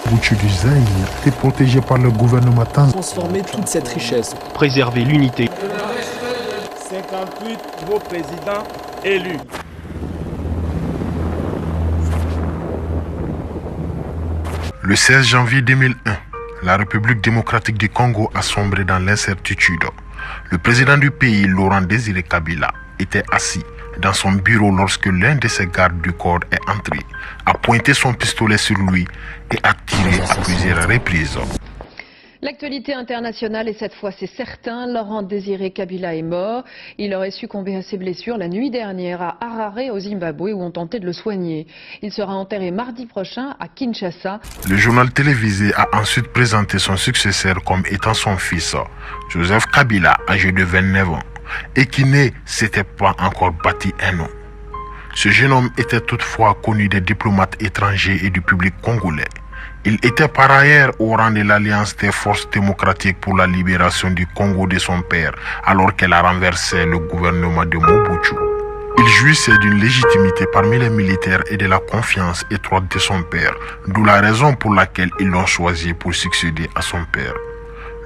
Mobutu du Zaïre est protégé par le gouvernement tanzanien. Transformer toute cette richesse. Préserver l'unité. 58 nouveaux présidents élus. Le 16 janvier 2001, la République démocratique du Congo a sombré dans l'incertitude. Le président du pays, Laurent Désiré Kabila, était assis dans son bureau lorsque l'un de ses gardes du corps est entré, a pointé son pistolet sur lui et a tiré à plusieurs reprises. L'actualité internationale, et cette fois c'est certain, Laurent Désiré Kabila est mort. Il aurait succombé à ses blessures la nuit dernière à Harare au Zimbabwe où on tentait de le soigner. Il sera enterré mardi prochain à Kinshasa. Le journal télévisé a ensuite présenté son successeur comme étant son fils, Joseph Kabila, âgé de 29 ans, et qui ne s'était pas encore bâti un nom. Ce jeune homme était toutefois connu des diplomates étrangers et du public congolais. Il était par ailleurs au rang de l'Alliance des forces démocratiques pour la libération du Congo de son père, alors qu'elle a renversé le gouvernement de Mobutu. Il jouissait d'une légitimité parmi les militaires et de la confiance étroite de son père, d'où la raison pour laquelle ils l'ont choisi pour succéder à son père.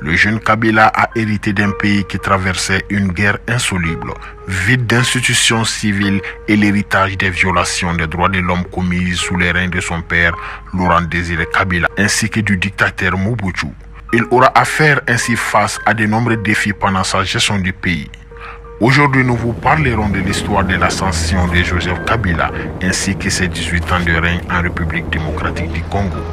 Le jeune Kabila a hérité d'un pays qui traversait une guerre insoluble, vide d'institutions civiles et l'héritage des violations des droits de l'homme commises sous les règnes de son père, Laurent Désiré Kabila, ainsi que du dictateur Mobutu. Il aura à faire ainsi face à de nombreux défis pendant sa gestion du pays. Aujourd'hui, nous vous parlerons de l'histoire de l'ascension de Joseph Kabila, ainsi que ses 18 ans de règne en République démocratique du Congo.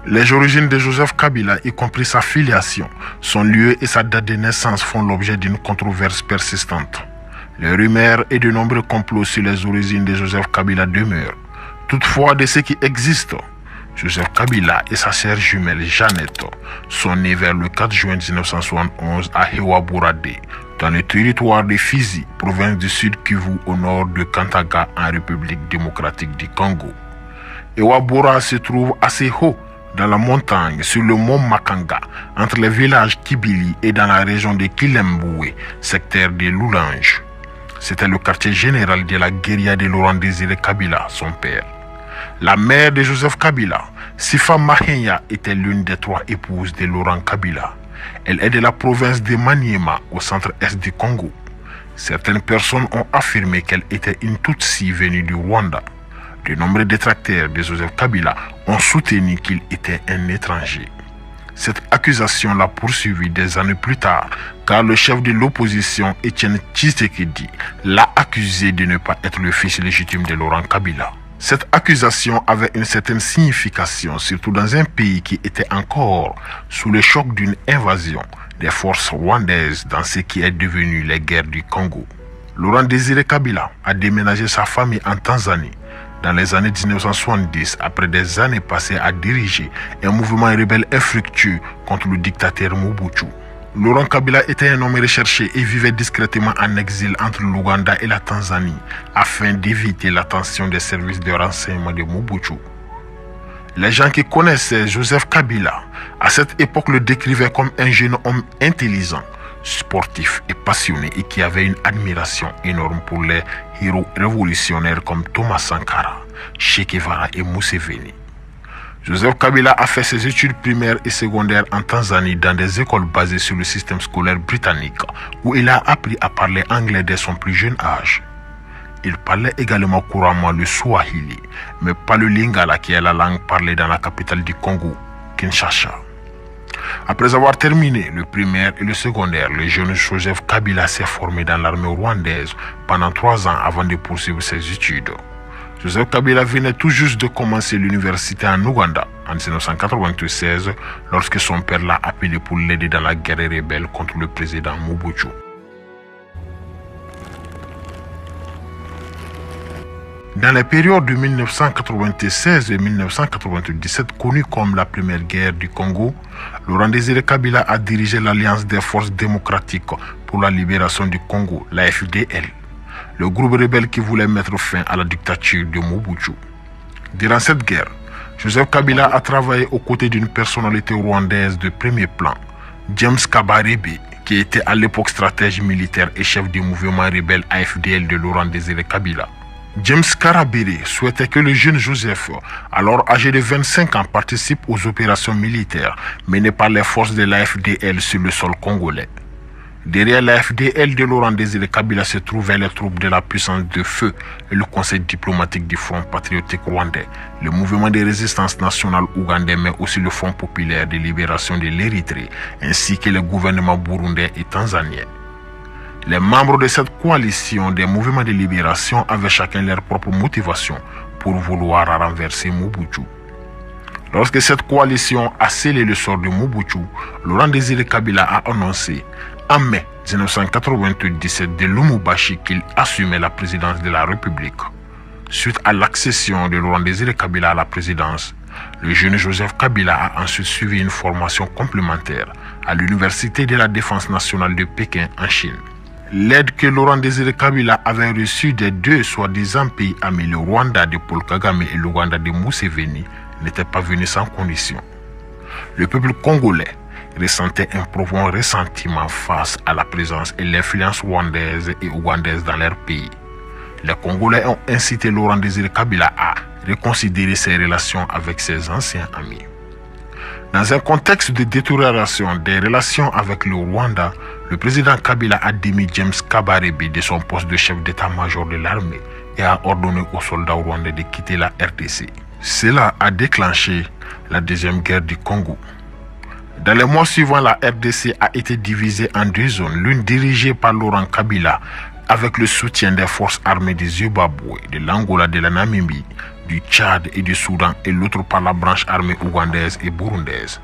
Les origines de Joseph Kabila, y compris sa filiation, son lieu et sa date de naissance font l'objet d'une controverse persistante. Les rumeurs et de nombreux complots sur les origines de Joseph Kabila demeurent. Toutefois, de ce qui existe, Joseph Kabila et sa sœur jumelle Jeannette sont nés vers le 4 juin 1971 à Hewabourade, dans le territoire de Fizi, province du Sud Kivu au nord de Kantaga en République démocratique du Congo. Hewaboura se trouve assez haut dans la montagne, sur le mont Makanga, entre les villages Kibili et dans la région de Kilemboué, secteur de Loulange. C'était le quartier général de la guérilla de Laurent Désiré Kabila, son père. La mère de Joseph Kabila, Sifa Mahenya, était l'une des 3 épouses de Laurent Kabila. Elle est de la province de Maniema, au centre-est du Congo. Certaines personnes ont affirmé qu'elle était une Tutsi venue du Rwanda. De nombreux détracteurs de Joseph Kabila ont soutenu qu'il était un étranger. Cette accusation l'a poursuivi des années plus tard, car le chef de l'opposition, Étienne Tshisekedi, l'a accusé de ne pas être le fils légitime de Laurent Kabila. Cette accusation avait une certaine signification, surtout dans un pays qui était encore sous le choc d'une invasion des forces rwandaises dans ce qui est devenu les guerres du Congo. Laurent Désiré Kabila a déménagé sa famille en Tanzanie dans les années 1970, après des années passées à diriger un mouvement rebelle infructueux contre le dictateur Mobutu. Laurent Kabila était un homme recherché et vivait discrètement en exil entre l'Ouganda et la Tanzanie afin d'éviter l'attention des services de renseignement de Mobutu. Les gens qui connaissaient Joseph Kabila à cette époque le décrivaient comme un jeune homme intelligent, sportif et passionné et qui avait une admiration énorme pour les héros révolutionnaires comme Thomas Sankara, Che Guevara et Museveni. Joseph Kabila a fait ses études primaires et secondaires en Tanzanie dans des écoles basées sur le système scolaire britannique où il a appris à parler anglais dès son plus jeune âge. Il parlait également couramment le Swahili, mais pas le Lingala qui est la langue parlée dans la capitale du Congo, Kinshasa. Après avoir terminé le primaire et le secondaire, le jeune Joseph Kabila s'est formé dans l'armée rwandaise pendant 3 ans avant de poursuivre ses études. Joseph Kabila venait tout juste de commencer l'université en Ouganda en 1996 lorsque son père l'a appelé pour l'aider dans la guerre rebelle contre le président Mobutu. Dans les périodes de 1996 et 1997, connues comme la première guerre du Congo, Laurent Désiré Kabila a dirigé l'Alliance des forces démocratiques pour la libération du Congo, l'AFDL, le groupe rebelle qui voulait mettre fin à la dictature de Mobutu. Durant cette guerre, Joseph Kabila a travaillé aux côtés d'une personnalité rwandaise de premier plan, James Kabarebe, qui était à l'époque stratège militaire et chef du mouvement rebelle AFDL de Laurent Désiré Kabila. James Karabéré souhaitait que le jeune Joseph, alors âgé de 25 ans, participe aux opérations militaires menées par les forces de l'AFDL sur le sol congolais. Derrière l'AFDL de Laurent Désiré Kabila se trouvaient les troupes de la puissance de feu et le conseil diplomatique du Front patriotique rwandais, le mouvement de résistance nationale ougandais, mais aussi le Front populaire de libération de l'Érythrée, ainsi que les gouvernements burundais et tanzaniens. Les membres de cette coalition des mouvements de libération avaient chacun leur propre motivation pour vouloir renverser Mobutu. Lorsque cette coalition a scellé le sort de Mobutu, Laurent Désiré Kabila a annoncé en mai 1997 de Lubumbashi qu'il assumait la présidence de la République. Suite à l'accession de Laurent Désiré Kabila à la présidence, le jeune Joseph Kabila a ensuite suivi une formation complémentaire à l'Université de la Défense nationale de Pékin en Chine. L'aide que Laurent Désiré Kabila avait reçue des deux soi-disant pays amis, le Rwanda de Paul Kagame et l'Ouganda de Museveni, n'était pas venue sans condition. Le peuple congolais ressentait un profond ressentiment face à la présence et l'influence rwandaise et ougandaise dans leur pays. Les Congolais ont incité Laurent Désiré Kabila à reconsidérer ses relations avec ses anciens amis. Dans un contexte de détérioration des relations avec le Rwanda, le président Kabila a démis James Kabarebe de son poste de chef d'état-major de l'armée et a ordonné aux soldats rwandais de quitter la RDC. Cela a déclenché la deuxième guerre du Congo. Dans les mois suivants, la RDC a été divisée en deux zones, l'une dirigée par Laurent Kabila avec le soutien des forces armées du Zimbabwe, de l'Angola, de la Namibie, du Tchad et du Soudan, et l'autre par la branche armée ougandaise et burundaise.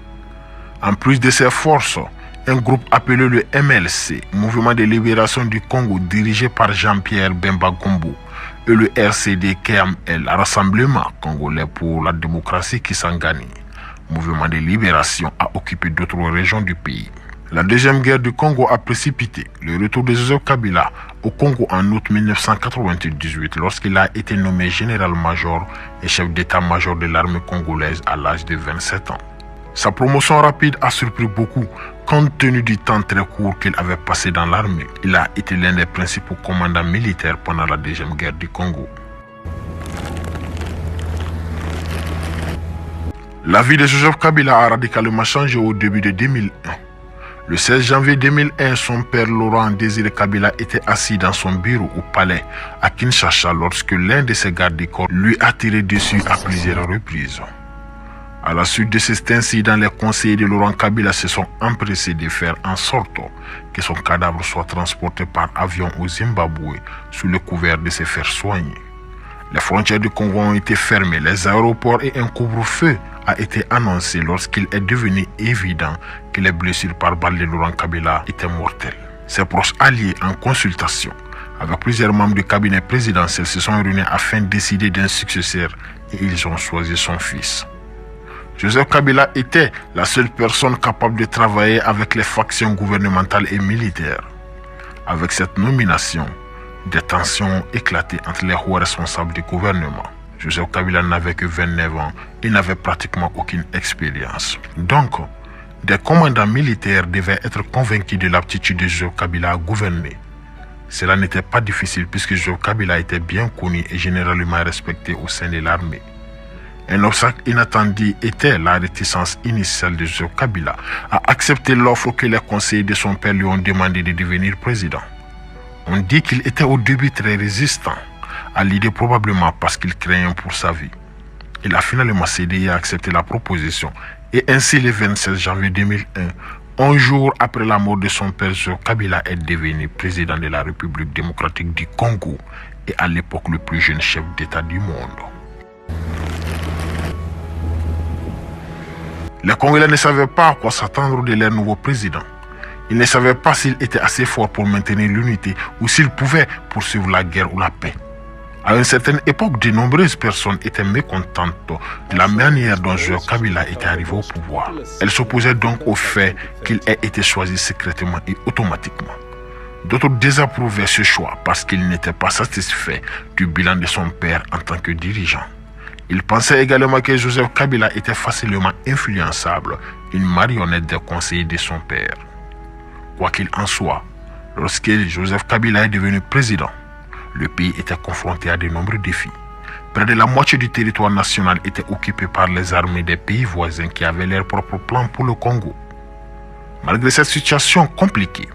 En plus de ces forces, un groupe appelé le MLC, Mouvement de libération du Congo, dirigé par Jean-Pierre Bemba Gombo, et le RCD-KML, Rassemblement congolais pour la démocratie Kisangani, Mouvement de libération, a occupé d'autres régions du pays. La deuxième guerre du Congo a précipité le retour de Joseph Kabila au Congo en août 1998 lorsqu'il a été nommé général-major et chef d'état-major de l'armée congolaise à l'âge de 27 ans. Sa promotion rapide a surpris beaucoup compte tenu du temps très court qu'il avait passé dans l'armée. Il a été l'un des principaux commandants militaires pendant la deuxième guerre du Congo. La vie de Joseph Kabila a radicalement changé au début de 2001. Le 16 janvier 2001, son père Laurent Désiré Kabila était assis dans son bureau au palais à Kinshasa lorsque l'un de ses gardes du corps lui a tiré dessus à plusieurs reprises. À la suite de cet incident, les conseillers de Laurent Kabila se sont empressés de faire en sorte que son cadavre soit transporté par avion au Zimbabwe sous le couvert de se faire soigner. Les frontières du Congo ont été fermées, les aéroports et un couvre-feu a été annoncé lorsqu'il est devenu évident que les blessures par balle de Laurent Kabila étaient mortelles. Ses proches alliés en consultation avec plusieurs membres du cabinet présidentiel se sont réunis afin de décider d'un successeur et ils ont choisi son fils. Joseph Kabila était la seule personne capable de travailler avec les factions gouvernementales et militaires. Avec cette nomination, des tensions ont éclaté entre les hauts responsables du gouvernement. Joseph Kabila n'avait que 29 ans et n'avait pratiquement aucune expérience. Donc, des commandants militaires devaient être convaincus de l'aptitude de Joseph Kabila à gouverner. Cela n'était pas difficile puisque Joseph Kabila était bien connu et généralement respecté au sein de l'armée. Un obstacle inattendu était la réticence initiale de Joseph Kabila à accepter l'offre que les conseillers de son père lui ont demandé de devenir président. On dit qu'il était au début très résistant à l'idée, probablement parce qu'il craignait pour sa vie. Il a finalement cédé et a accepté la proposition. Et ainsi, le 27 janvier 2001, 11 jours après la mort de son père, Joseph Kabila est devenu président de la République démocratique du Congo et à l'époque le plus jeune chef d'État du monde. Les Congolais ne savaient pas à quoi s'attendre de leur nouveau président. Ils ne savaient pas s'il était assez fort pour maintenir l'unité ou s'il pouvait poursuivre la guerre ou la paix. À une certaine époque, de nombreuses personnes étaient mécontentes de la manière dont Joseph Kabila était arrivé au pouvoir. Elles s'opposaient donc au fait qu'il ait été choisi secrètement et automatiquement. D'autres désapprouvaient ce choix parce qu'ils n'étaient pas satisfaits du bilan de son père en tant que dirigeant. Ils pensaient également que Joseph Kabila était facilement influençable une marionnette des conseillers de son père. Quoi qu'il en soit, lorsque Joseph Kabila est devenu président, le pays était confronté à de nombreux défis. Près de la moitié du territoire national était occupé par les armées des pays voisins qui avaient leurs propres plans pour le Congo. Malgré cette situation compliquée,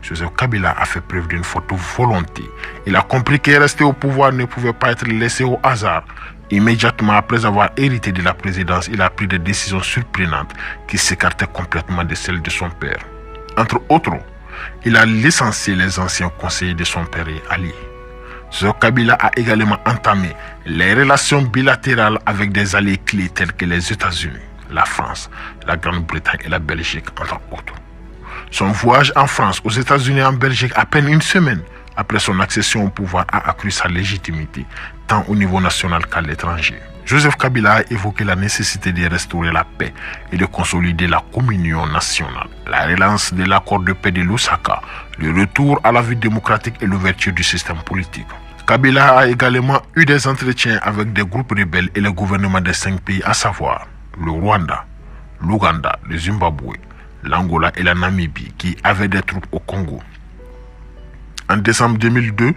Joseph Kabila a fait preuve d'une forte volonté. Il a compris que rester au pouvoir ne pouvait pas être laissé au hasard. Immédiatement après avoir hérité de la présidence, il a pris des décisions surprenantes qui s'écartaient complètement de celles de son père. Entre autres, il a licencié les anciens conseillers de son père et alliés. Joseph Kabila a également entamé les relations bilatérales avec des alliés clés tels que les États-Unis, la France, la Grande-Bretagne et la Belgique, entre autres. Son voyage en France, aux États-Unis et en Belgique, à peine une semaine après son accession au pouvoir, a accru sa légitimité, tant au niveau national qu'à l'étranger. Joseph Kabila a évoqué la nécessité de restaurer la paix et de consolider la communion nationale, la relance de l'accord de paix de Lusaka, le retour à la vie démocratique et l'ouverture du système politique. Kabila a également eu des entretiens avec des groupes rebelles et les gouvernements des 5 pays, à savoir le Rwanda, l'Ouganda, le Zimbabwe, l'Angola et la Namibie, qui avaient des troupes au Congo. En décembre 2002,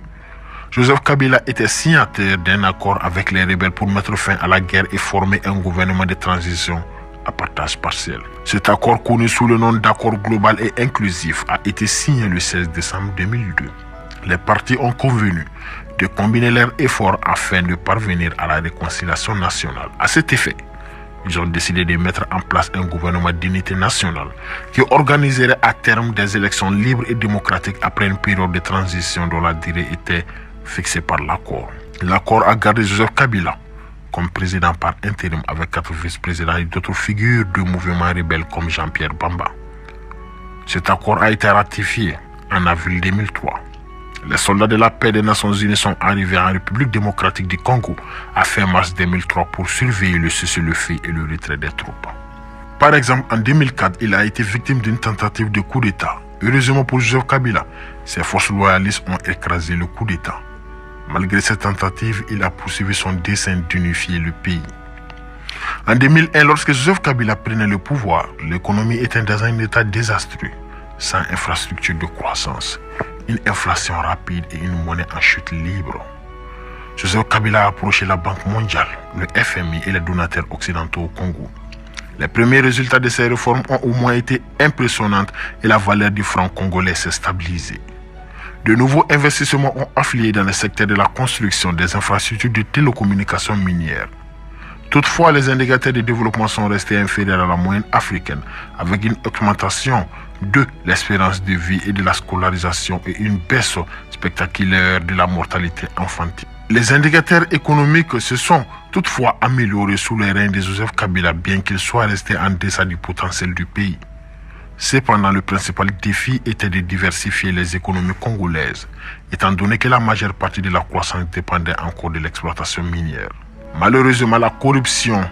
Joseph Kabila était signataire d'un accord avec les rebelles pour mettre fin à la guerre et former un gouvernement de transition à partage partiel. Cet accord, connu sous le nom d'accord global et inclusif, a été signé le 16 décembre 2002. Les partis ont convenu de combiner leurs efforts afin de parvenir à la réconciliation nationale. À cet effet, ils ont décidé de mettre en place un gouvernement d'unité nationale qui organiserait à terme des élections libres et démocratiques après une période de transition dont la durée était fixée par l'accord. L'accord a gardé Joseph Kabila comme président par intérim avec 4 vice-présidents et d'autres figures du mouvement rebelle comme Jean-Pierre Bamba. Cet accord a été ratifié en avril 2003. Les soldats de la paix des Nations Unies sont arrivés en République démocratique du Congo à fin mars 2003 pour surveiller le cessez-le-feu et le retrait des troupes. Par exemple, en 2004, il a été victime d'une tentative de coup d'État. Heureusement pour Joseph Kabila, ses forces loyalistes ont écrasé le coup d'État. Malgré cette tentative, il a poursuivi son dessein d'unifier le pays. En 2001, lorsque Joseph Kabila prenait le pouvoir, l'économie était dans un état désastreux, sans infrastructure de croissance, une inflation rapide et une monnaie en chute libre. Joseph Kabila a approché la Banque mondiale, le FMI et les donateurs occidentaux au Congo. Les premiers résultats de ces réformes ont au moins été impressionnants et la valeur du franc congolais s'est stabilisée. De nouveaux investissements ont afflué dans le secteur de la construction des infrastructures de télécommunications minières. Toutefois, les indicateurs de développement sont restés inférieurs à la moyenne africaine, avec une augmentation de l'espérance de vie et de la scolarisation et une baisse spectaculaire de la mortalité infantile. Les indicateurs économiques se sont toutefois améliorés sous les règnes de Joseph Kabila, bien qu'ils soient restés en deçà du potentiel du pays. Cependant, le principal défi était de diversifier les économies congolaises, étant donné que la majeure partie de la croissance dépendait encore de l'exploitation minière. Malheureusement, la corruption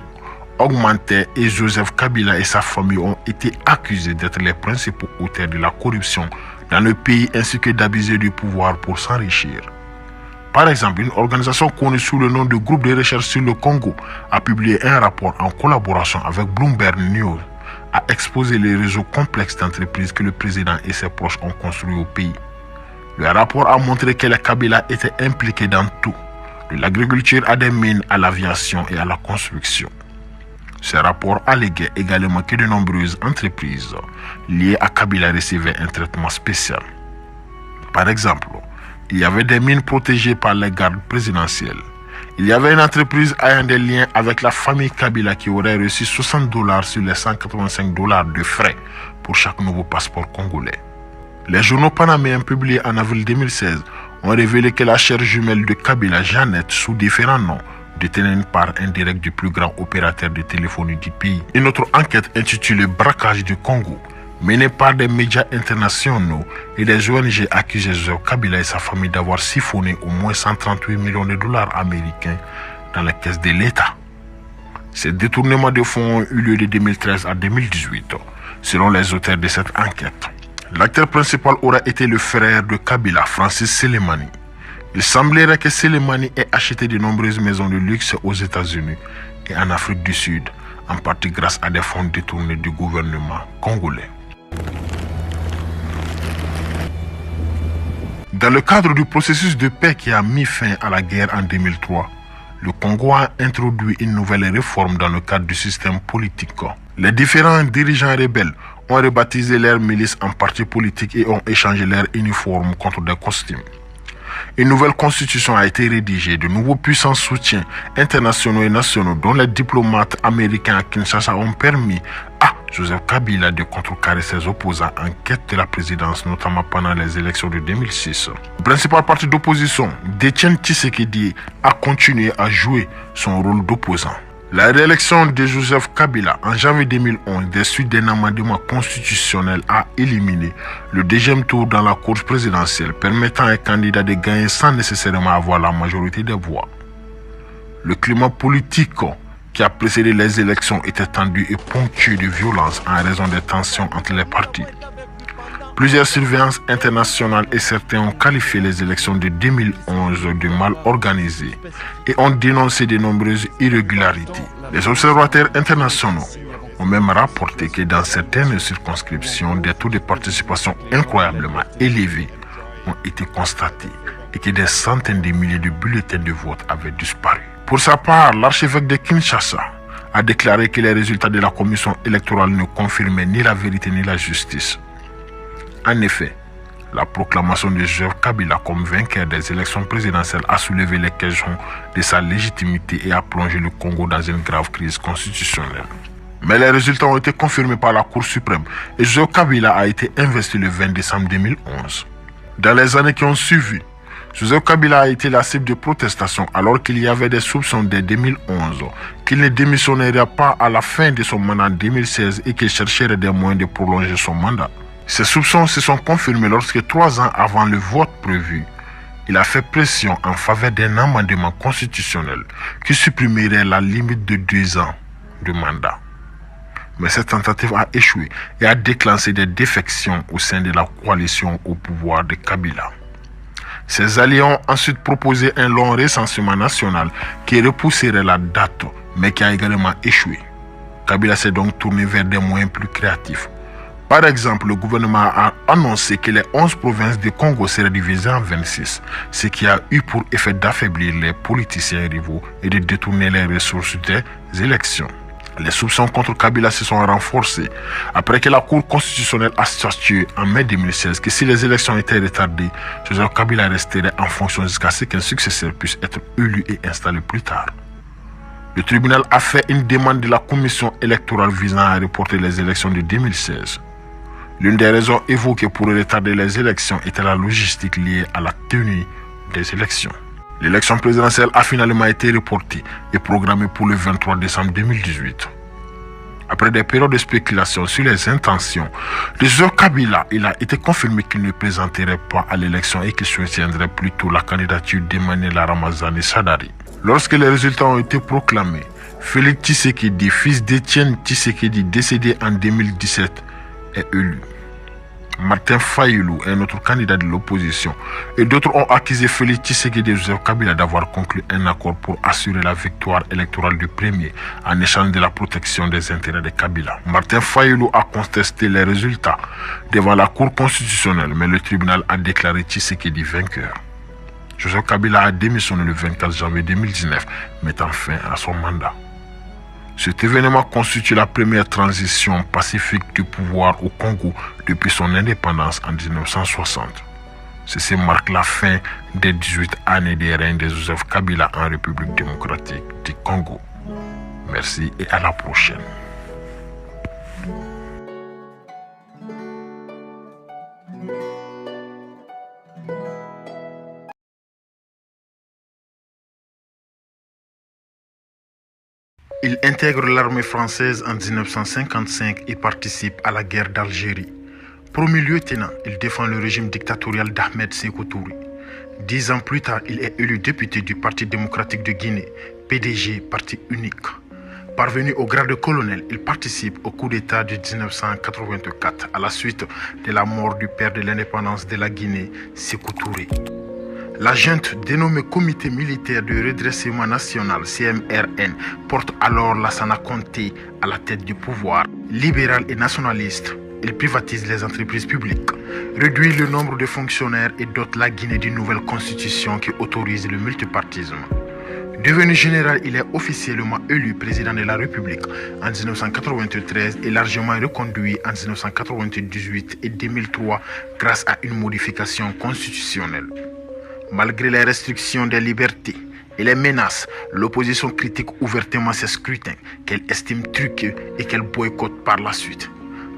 augmentait et Joseph Kabila et sa famille ont été accusés d'être les principaux auteurs de la corruption dans le pays ainsi que d'abuser du pouvoir pour s'enrichir. Par exemple, une organisation connue sous le nom de Groupe de recherche sur le Congo a publié un rapport en collaboration avec Bloomberg News, a exposé les réseaux complexes d'entreprises que le président et ses proches ont construits au pays. Le rapport a montré que les Kabila étaient impliqués dans tout, de l'agriculture à des mines, à l'aviation et à la construction. Ce rapport alléguait également que de nombreuses entreprises liées à Kabila recevaient un traitement spécial. Par exemple, il y avait des mines protégées par les gardes présidentiels. Il y avait une entreprise ayant des liens avec la famille Kabila qui aurait reçu $60 sur les $185 de frais pour chaque nouveau passeport congolais. Les journaux panaméens publiés en avril 2016 ont révélé que la chère jumelle de Kabila, Jeannette, sous différents noms, détenait une part indirecte du plus grand opérateur de téléphonie du pays. Une autre enquête intitulée Braquage du Congo, menée par des médias internationaux et des ONG, accusait Joseph Kabila et sa famille d'avoir siphonné au moins $138 millions américains dans la caisse de l'État. Ces détournements de fonds ont eu lieu de 2013 à 2018, selon les auteurs de cette enquête. L'acteur principal aurait été le frère de Kabila, Francis Selemani. Il semblerait que Selemani ait acheté de nombreuses maisons de luxe aux États-Unis et en Afrique du Sud, en partie grâce à des fonds détournés du gouvernement congolais. Dans le cadre du processus de paix qui a mis fin à la guerre en 2003, le Congo a introduit une nouvelle réforme dans le cadre du système politique. Les différents dirigeants rebelles ont rebaptisé leurs milices en partis politiques et ont échangé leurs uniformes contre des costumes. Une nouvelle constitution a été rédigée, de nouveaux puissants soutiens internationaux et nationaux, dont les diplomates américains à Kinshasa, ont permis à Joseph Kabila de contrecarrer ses opposants en quête de la présidence, notamment pendant les élections de 2006. Le principal parti d'opposition, Etienne Tshisekedi, a continué à jouer son rôle d'opposant. La réélection de Joseph Kabila en janvier 2011, des suites d'un amendement constitutionnel, a éliminé le deuxième tour dans la course présidentielle, permettant à un candidat de gagner sans nécessairement avoir la majorité des voix. Le climat politique qui a précédé les élections était tendu et ponctué de violence en raison des tensions entre les partis. Plusieurs surveillances internationales et certains ont qualifié les élections de 2011 de mal organisées et ont dénoncé de nombreuses irrégularités. Les observateurs internationaux ont même rapporté que dans certaines circonscriptions, des taux de participation incroyablement élevés ont été constatés et que des centaines de milliers de bulletins de vote avaient disparu. Pour sa part, l'archevêque de Kinshasa a déclaré que les résultats de la commission électorale ne confirmaient ni la vérité ni la justice. En effet, la proclamation de Joseph Kabila comme vainqueur des élections présidentielles a soulevé les questions de sa légitimité et a plongé le Congo dans une grave crise constitutionnelle. Mais les résultats ont été confirmés par la Cour suprême et Joseph Kabila a été investi le 20 décembre 2011. Dans les années qui ont suivi, Joseph Kabila a été la cible de protestations alors qu'il y avait des soupçons dès 2011 qu'il ne démissionnerait pas à la fin de son mandat en 2016 et qu'il chercherait des moyens de prolonger son mandat. Ces soupçons se sont confirmés lorsque 3 ans avant le vote prévu, il a fait pression en faveur d'un amendement constitutionnel qui supprimerait la limite de 2 ans de mandat. Mais cette tentative a échoué et a déclenché des défections au sein de la coalition au pouvoir de Kabila. Ses alliés ont ensuite proposé un long recensement national qui repousserait la date, mais qui a également échoué. Kabila s'est donc tourné vers des moyens plus créatifs. Par exemple, le gouvernement a annoncé que les 11 provinces du Congo seraient divisées en 26, ce qui a eu pour effet d'affaiblir les politiciens rivaux et de détourner les ressources des élections. Les soupçons contre Kabila se sont renforcés après que la Cour constitutionnelle a statué en mai 2016 que si les élections étaient retardées, Joseph Kabila resterait en fonction jusqu'à ce qu'un successeur puisse être élu et installé plus tard. Le tribunal a fait une demande de la commission électorale visant à reporter les élections de 2016. L'une des raisons évoquées pour retarder les élections était la logistique liée à la tenue des élections. L'élection présidentielle a finalement été reportée et programmée pour le 23 décembre 2018. Après des périodes de spéculation sur les intentions de Joseph Kabila, il a été confirmé qu'il ne présenterait pas à l'élection et qu'il soutiendrait plutôt la candidature d'Emmanuel Ramazani Shadari. Lorsque les résultats ont été proclamés, Félix Tshisekedi, fils d'Etienne Tshisekedi, décédé en 2017, est élu. Martin Fayulu, un autre candidat de l'opposition, et d'autres ont accusé Félix Tshisekedi et Joseph Kabila d'avoir conclu un accord pour assurer la victoire électorale du premier en échange de la protection des intérêts de Kabila. Martin Fayulu a contesté les résultats devant la Cour constitutionnelle, mais le tribunal a déclaré Tshisekedi vainqueur. Joseph Kabila a démissionné le 24 janvier 2019, mettant fin à son mandat. Cet événement constitue la première transition pacifique du pouvoir au Congo depuis son indépendance en 1960. Ceci marque la fin des 18 années de règne de Joseph Kabila en République démocratique du Congo. Merci et à la prochaine. Il intègre l'armée française en 1955 et participe à la guerre d'Algérie. Promu lieutenant, il défend le régime dictatorial d'Ahmed Sékou Touré. 10 ans plus tard, il est élu député du Parti démocratique de Guinée, PDG, parti unique. Parvenu au grade de colonel, il participe au coup d'État de 1984 à la suite de la mort du père de l'indépendance de la Guinée, Sékou Touré. La junte dénommée Comité militaire de redressement national CMRN porte alors Lassana Conté à la tête du pouvoir. Libéral et nationaliste, il privatise les entreprises publiques, réduit le nombre de fonctionnaires et dote la Guinée d'une nouvelle constitution qui autorise le multipartisme. Devenu général, il est officiellement élu président de la République en 1993 et largement reconduit en 1998 et 2003 grâce à une modification constitutionnelle. Malgré les restrictions des libertés et les menaces, l'opposition critique ouvertement ces scrutins qu'elle estime truqués et qu'elle boycotte par la suite.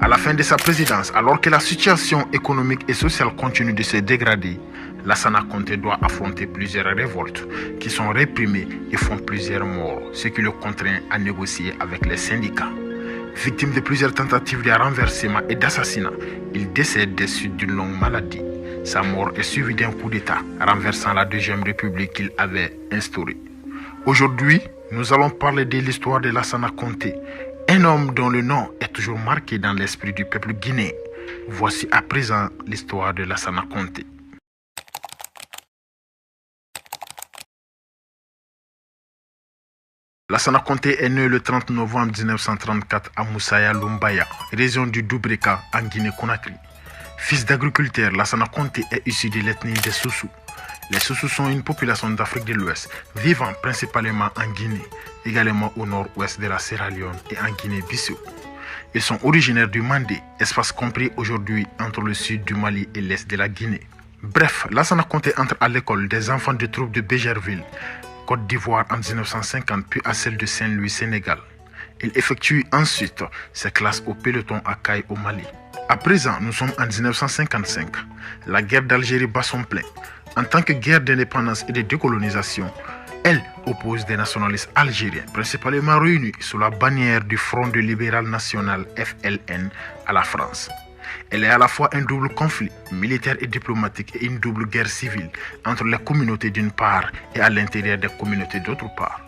À la fin de sa présidence, alors que la situation économique et sociale continue de se dégrader, Lassana Conté doit affronter plusieurs révoltes qui sont réprimées et font plusieurs morts, ce qui le contraint à négocier avec les syndicats. Victime de plusieurs tentatives de renversement et d'assassinat, il décède des suites d'une longue maladie. Sa mort est suivie d'un coup d'État renversant la Deuxième République qu'il avait instaurée. Aujourd'hui, nous allons parler de l'histoire de Lassana Conté, un homme dont le nom est toujours marqué dans l'esprit du peuple guinéen. Voici à présent l'histoire de Lassana Conté. Lassana Conté est né le 30 novembre 1934 à Moussaya Lumbaya, région du Doubreka en Guinée-Conakry. Fils d'agriculteur, Lassana Conté est issu de l'ethnie des Soussous. Les Soussous sont une population d'Afrique de l'Ouest, vivant principalement en Guinée, également au nord-ouest de la Sierra Leone et en Guinée-Bissau. Ils sont originaires du Mandé, espace compris aujourd'hui entre le sud du Mali et l'est de la Guinée. Bref, Lassana Conté entre à l'école des enfants de troupes de Bégerville, Côte d'Ivoire en 1950, puis à celle de Saint-Louis, Sénégal. Il effectue ensuite ses classes au peloton à Caille au Mali. À présent, nous sommes en 1955. La guerre d'Algérie bat son plein. En tant que guerre d'indépendance et de décolonisation, elle oppose des nationalistes algériens, principalement réunis sous la bannière du Front de Libéral National FLN à la France. Elle est à la fois un double conflit militaire et diplomatique et une double guerre civile entre les communautés d'une part et à l'intérieur des communautés d'autre part.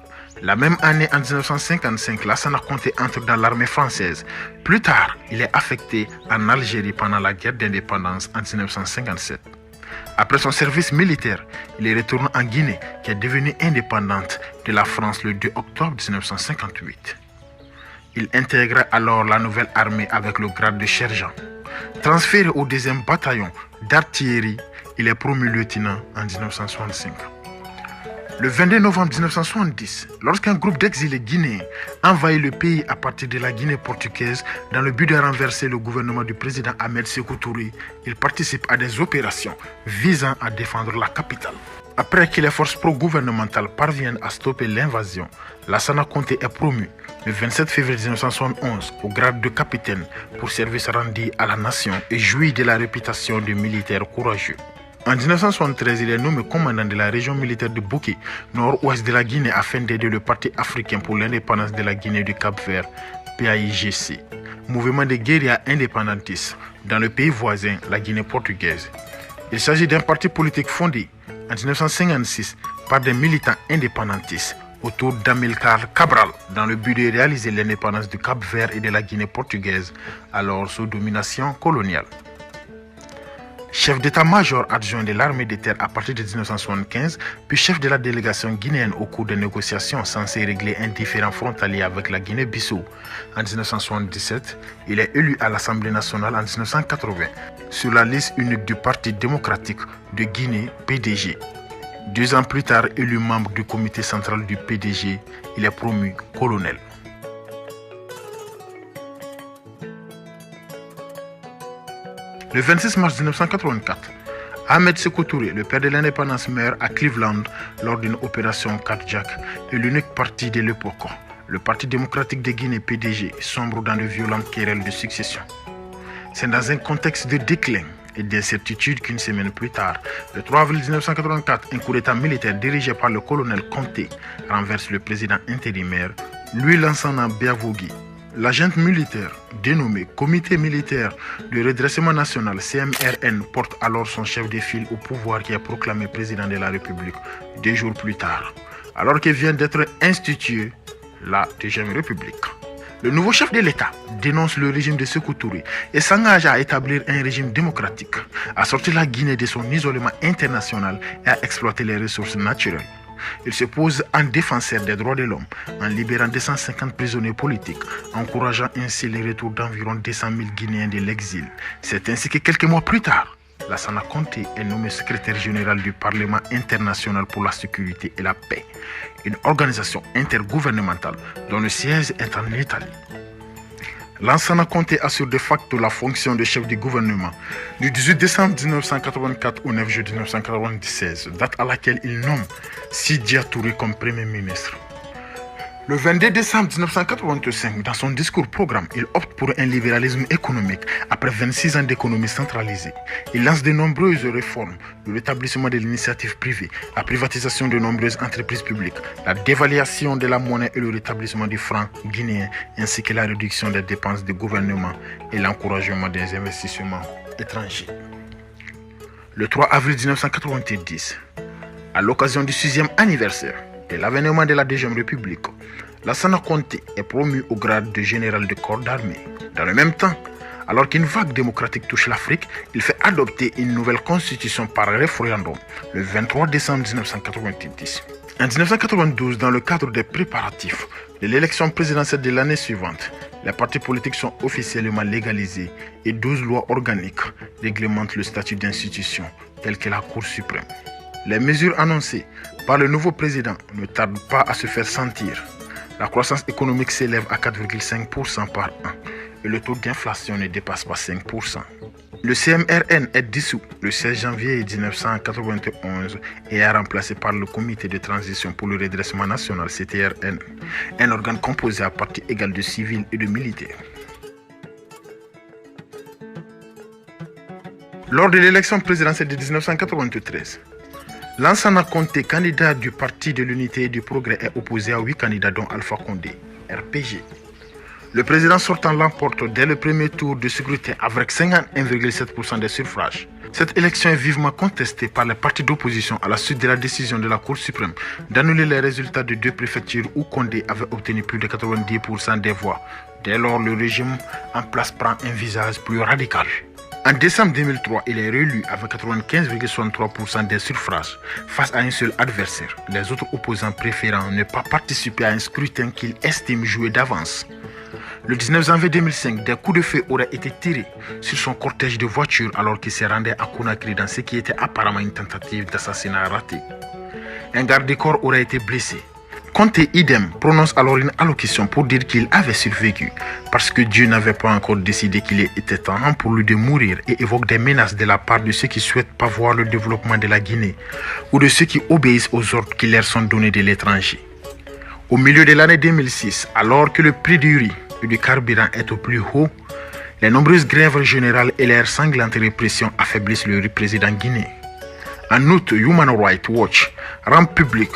La même année, en 1955, Lassana Conté entre dans l'armée française. Plus tard, il est affecté en Algérie pendant la guerre d'indépendance en 1957. Après son service militaire, il retourne en Guinée, qui est devenue indépendante de la France le 2 octobre 1958. Il intègre alors la nouvelle armée avec le grade de sergent. Transféré au 2e bataillon d'artillerie, il est promu lieutenant en 1965. Le 22 novembre 1970, lorsqu'un groupe d'exilés guinéens envahit le pays à partir de la Guinée portugaise dans le but de renverser le gouvernement du président Ahmed Sékou Touré, il participe à des opérations visant à défendre la capitale. Après que les forces pro-gouvernementales parviennent à stopper l'invasion, Lassana Conté est promu le 27 février 1971 au grade de capitaine pour service rendu à la nation et jouit de la réputation de militaire courageux. En 1973, il est nommé commandant de la région militaire de Bouké, nord-ouest de la Guinée, afin d'aider le Parti africain pour l'indépendance de la Guinée du Cap-Vert, PAIGC, mouvement de guérilla indépendantistes dans le pays voisin, la Guinée portugaise. Il s'agit d'un parti politique fondé en 1956 par des militants indépendantistes autour d'Amilcar Cabral dans le but de réaliser l'indépendance du Cap-Vert et de la Guinée portugaise, alors sous domination coloniale. Chef d'état-major adjoint de l'armée de terre à partir de 1975, puis chef de la délégation guinéenne au cours des négociations censées régler un différend frontalier avec la Guinée-Bissau. En 1977, il est élu à l'Assemblée nationale en 1980 sur la liste unique du Parti démocratique de Guinée, PDG. 2 ans plus tard, élu membre du comité central du PDG, il est promu colonel. Le 26 mars 1984, Ahmed Sékou Touré, le père de l'indépendance, meurt à Cleveland lors d'une opération cardiaque et l'unique parti de l'époque, le Parti démocratique de Guinée PDG, sombre dans de violentes querelles de succession. C'est dans un contexte de déclin et d'incertitude qu'une semaine plus tard, le 3 avril 1984, un coup d'état militaire dirigé par le colonel Conté renverse le président intérimaire, lui Lansana Biavogui. La junte militaire, dénommée Comité militaire de redressement national CMRN, porte alors son chef de file au pouvoir qui est proclamé président de la République 2 jours plus tard, alors qu'il vient d'être instituée la Deuxième République. Le nouveau chef de l'État dénonce le régime de Sékou Touré et s'engage à établir un régime démocratique, à sortir la Guinée de son isolement international et à exploiter les ressources naturelles. Il se pose en défenseur des droits de l'homme, en libérant 250 prisonniers politiques, encourageant ainsi le retour d'environ 200 000 Guinéens de l'exil. C'est ainsi que quelques mois plus tard, Lassana Conté est nommé secrétaire général du Parlement international pour la sécurité et la paix, une organisation intergouvernementale dont le siège est en Italie. Lansana Conté assure de facto la fonction de chef du gouvernement du 18 décembre 1984 au 9 juillet 1996, date à laquelle il nomme Sidya Touré comme Premier ministre. Le 22 décembre 1985, dans son discours programme, il opte pour un libéralisme économique après 26 ans d'économie centralisée. Il lance de nombreuses réformes, le rétablissement de l'initiative privée, la privatisation de nombreuses entreprises publiques, la dévaluation de la monnaie et le rétablissement du franc guinéen, ainsi que la réduction des dépenses de gouvernement et l'encouragement des investissements étrangers. Le 3 avril 1990, à l'occasion du 6e anniversaire de l'avènement de la deuxième République, Lassana Conté est promu au grade de général de corps d'armée. Dans le même temps, alors qu'une vague démocratique touche l'Afrique, il fait adopter une nouvelle constitution par référendum le 23 décembre 1990. En 1992, dans le cadre des préparatifs de l'élection présidentielle de l'année suivante, les partis politiques sont officiellement légalisés et 12 lois organiques réglementent le statut d'institution telles que la Cour suprême. Les mesures annoncées par le nouveau président ne tardent pas à se faire sentir. La croissance économique s'élève à 4,5% par an et le taux d'inflation ne dépasse pas 5%. Le CMRN est dissous le 16 janvier 1991 et est remplacé par le Comité de transition pour le redressement national CTRN, un organe composé à partie égale de civils et de militaires. Lors de l'élection présidentielle de 1993, Lansana Conté, candidat du Parti de l'Unité et du Progrès, est opposé à 8 candidats dont Alpha Condé, RPG. Le président sortant l'emporte dès le premier tour de scrutin avec 51,7% des suffrages. Cette élection est vivement contestée par les partis d'opposition à la suite de la décision de la Cour suprême d'annuler les résultats de 2 préfectures où Condé avait obtenu plus de 90% des voix. Dès lors, le régime en place prend un visage plus radical. En décembre 2003, il est réélu avec 95,63% des suffrages face à un seul adversaire, les autres opposants préférant ne pas participer à un scrutin qu'ils estiment joué d'avance. Le 19 janvier 2005, des coups de feu auraient été tirés sur son cortège de voitures alors qu'il se rendait à Conakry dans ce qui était apparemment une tentative d'assassinat ratée. Un garde-corps aurait été blessé. Conté idem prononce alors une allocution pour dire qu'il avait survécu parce que Dieu n'avait pas encore décidé qu'il était temps pour lui de mourir et évoque des menaces de la part de ceux qui souhaitent pas voir le développement de la Guinée ou de ceux qui obéissent aux ordres qui leur sont donnés de l'étranger. Au milieu de l'année 2006, alors que le prix du riz et du carburant est au plus haut, les nombreuses grèves générales et leur sanglante répression affaiblissent le président guinéen. En août, Human Rights Watch rend public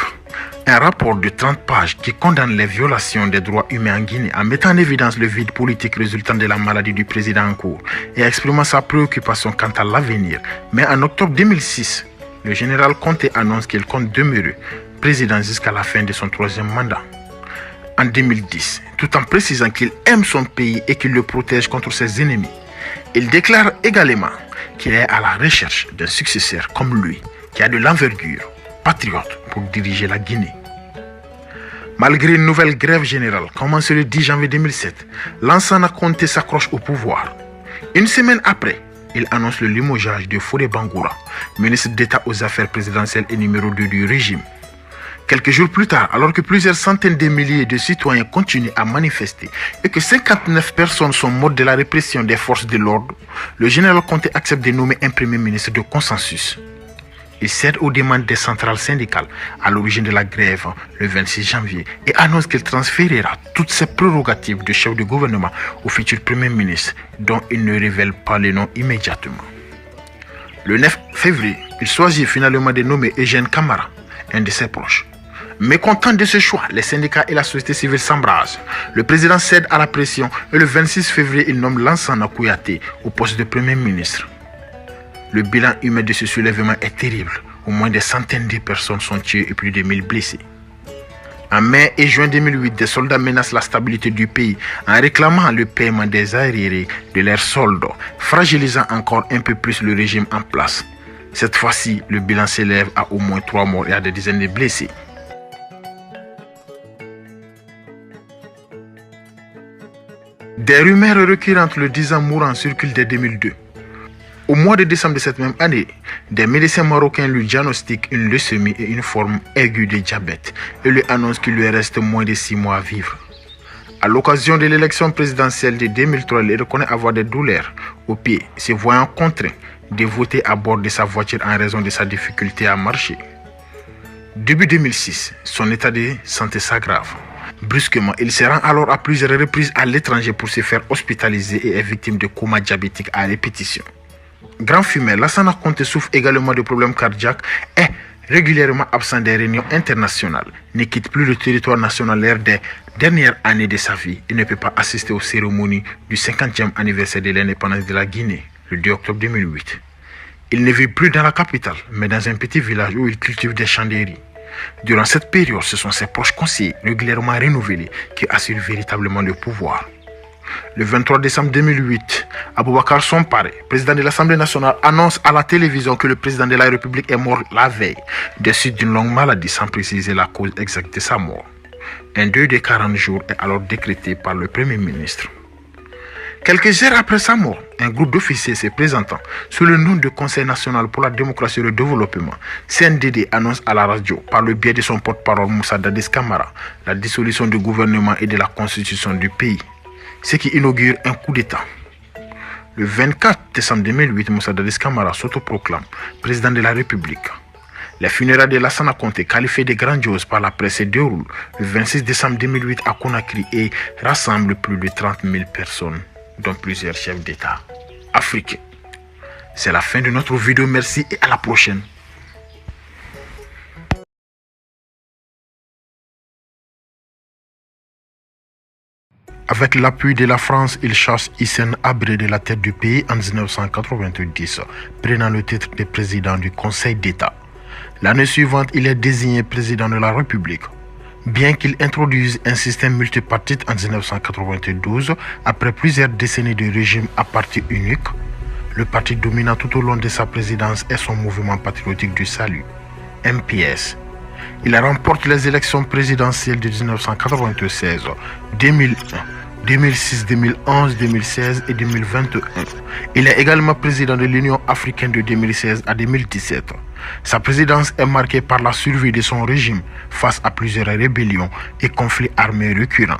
un rapport de 30 pages qui condamne les violations des droits humains en Guinée en mettant en évidence le vide politique résultant de la maladie du président en cours et exprimant sa préoccupation quant à l'avenir. Mais en octobre 2006, le général Conté annonce qu'il compte demeurer président jusqu'à la fin de son 3e mandat. En 2010, tout en précisant qu'il aime son pays et qu'il le protège contre ses ennemis, il déclare également qu'il est à la recherche d'un successeur comme lui, qui a de l'envergure, patriote, pour diriger la Guinée. Malgré une nouvelle grève générale commencée le 10 janvier 2007, Lansana Conté s'accroche au pouvoir. Une semaine après, il annonce le limogeage de Fodé Bangoura, ministre d'État aux Affaires présidentielles et numéro 2 du régime. Quelques jours plus tard, alors que plusieurs centaines de milliers de citoyens continuent à manifester et que 59 personnes sont mortes de la répression des forces de l'ordre, le général Conté accepte de nommer un premier ministre de consensus. Il cède aux demandes des centrales syndicales à l'origine de la grève le 26 janvier et annonce qu'il transférera toutes ses prérogatives de chef de gouvernement au futur premier ministre dont il ne révèle pas le nom immédiatement. Le 9 février, il choisit finalement de nommer Eugène Camara, un de ses proches. Mécontent de ce choix, les syndicats et la société civile s'embrasent. Le président cède à la pression et le 26 février, il nomme Lansana Kouyaté au poste de premier ministre. Le bilan humain de ce soulèvement est terrible. Au moins des centaines de personnes sont tuées et plus de 1000 blessés. En mai et juin 2008, des soldats menacent la stabilité du pays en réclamant le paiement des arriérés de leurs soldes, fragilisant encore un peu plus le régime en place. Cette fois-ci, le bilan s'élève à au moins 3 morts et à des dizaines de blessés. Des rumeurs récurrentes le disant mourant circulent dès 2002. Au mois de décembre de cette même année, des médecins marocains lui diagnostiquent une leucémie et une forme aiguë de diabète et lui annoncent qu'il lui reste moins de 6 mois à vivre. À l'occasion de l'élection présidentielle de 2003, il reconnaît avoir des douleurs aux pieds, se voyant contraint de voter à bord de sa voiture en raison de sa difficulté à marcher. Début 2006, son état de santé s'aggrave. Brusquement, il se rend alors à plusieurs reprises à l'étranger pour se faire hospitaliser et est victime de coma diabétique à répétition. Grand fumeur, Lassana Conté souffre également de problèmes cardiaques, est régulièrement absent des réunions internationales, ne quitte plus le territoire national lors des dernières années de sa vie et ne peut pas assister aux cérémonies du 50e anniversaire de l'indépendance de la Guinée, le 2 octobre 2008. Il ne vit plus dans la capitale, mais dans un petit village où il cultive des champs de riz. Durant cette période, ce sont ses proches conseillers, régulièrement renouvelés, qui assurent véritablement le pouvoir. Le 23 décembre 2008, Aboubacar Sompare, président de l'Assemblée nationale, annonce à la télévision que le président de la République est mort la veille, des suites d'une longue maladie sans préciser la cause exacte de sa mort. Un deuil de 40 jours est alors décrété par le Premier ministre. Quelques heures après sa mort, un groupe d'officiers se présentant sous le nom de Conseil national pour la démocratie et le développement, CNDD, annonce à la radio, par le biais de son porte-parole Moussa Dadis Camara, la dissolution du gouvernement et de la constitution du pays, ce qui inaugure un coup d'État. Le 24 décembre 2008, Moussa Dadis Camara s'autoproclame président de la République. Les funérailles de Lassana Conté, qualifiées de grandioses par la presse, se déroulent le 26 décembre 2008 à Conakry et rassemblent plus de 30 000 personnes, dont plusieurs chefs d'État africains. C'est la fin de notre vidéo. Merci et à la prochaine. Avec l'appui de la France, il chasse Hissène Habré de la tête du pays en 1990, prenant le titre de président du Conseil d'État. L'année suivante, il est désigné président de la République. Bien qu'il introduise un système multipartite en 1992, après plusieurs décennies de régime à parti unique, le parti dominant tout au long de sa présidence est son mouvement patriotique du salut, MPS. Il remporte les élections présidentielles de 1996, 2001, 2006, 2011, 2016 et 2021. Il est également président de l'Union africaine de 2016 à 2017. Sa présidence est marquée par la survie de son régime face à plusieurs rébellions et conflits armés récurrents.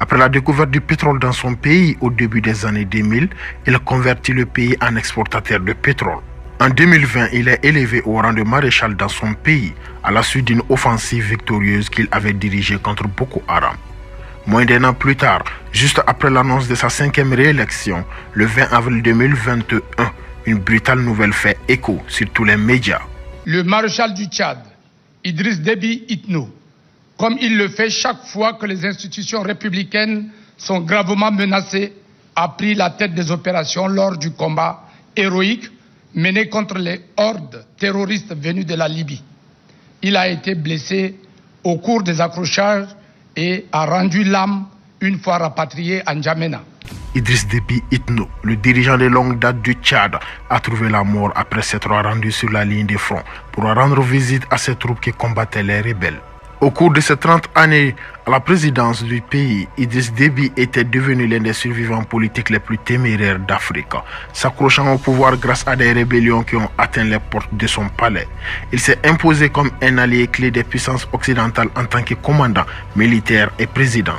Après la découverte du pétrole dans son pays au début des années 2000, il convertit le pays en exportateur de pétrole. En 2020, il est élevé au rang de maréchal dans son pays à la suite d'une offensive victorieuse qu'il avait dirigée contre Boko Haram. Moins d'un an plus tard, juste après l'annonce de sa 5e réélection, le 20 avril 2021, une brutale nouvelle fait écho sur tous les médias. Le maréchal du Tchad, Idriss Déby Itno, comme il le fait chaque fois que les institutions républicaines sont gravement menacées, a pris la tête des opérations lors du combat héroïque mené contre les hordes terroristes venues de la Libye. Il a été blessé au cours des accrochages et a rendu l'âme une fois rapatrié à N'Djamena. Idriss Déby Itno, le dirigeant de longue date du Tchad, a trouvé la mort après s'être rendu sur la ligne de front pour rendre visite à ses troupes qui combattaient les rebelles. Au cours de ces 30 années à la présidence du pays, Idriss Déby était devenu l'un des survivants politiques les plus téméraires d'Afrique, s'accrochant au pouvoir grâce à des rébellions qui ont atteint les portes de son palais. Il s'est imposé comme un allié clé des puissances occidentales en tant que commandant, militaire et président.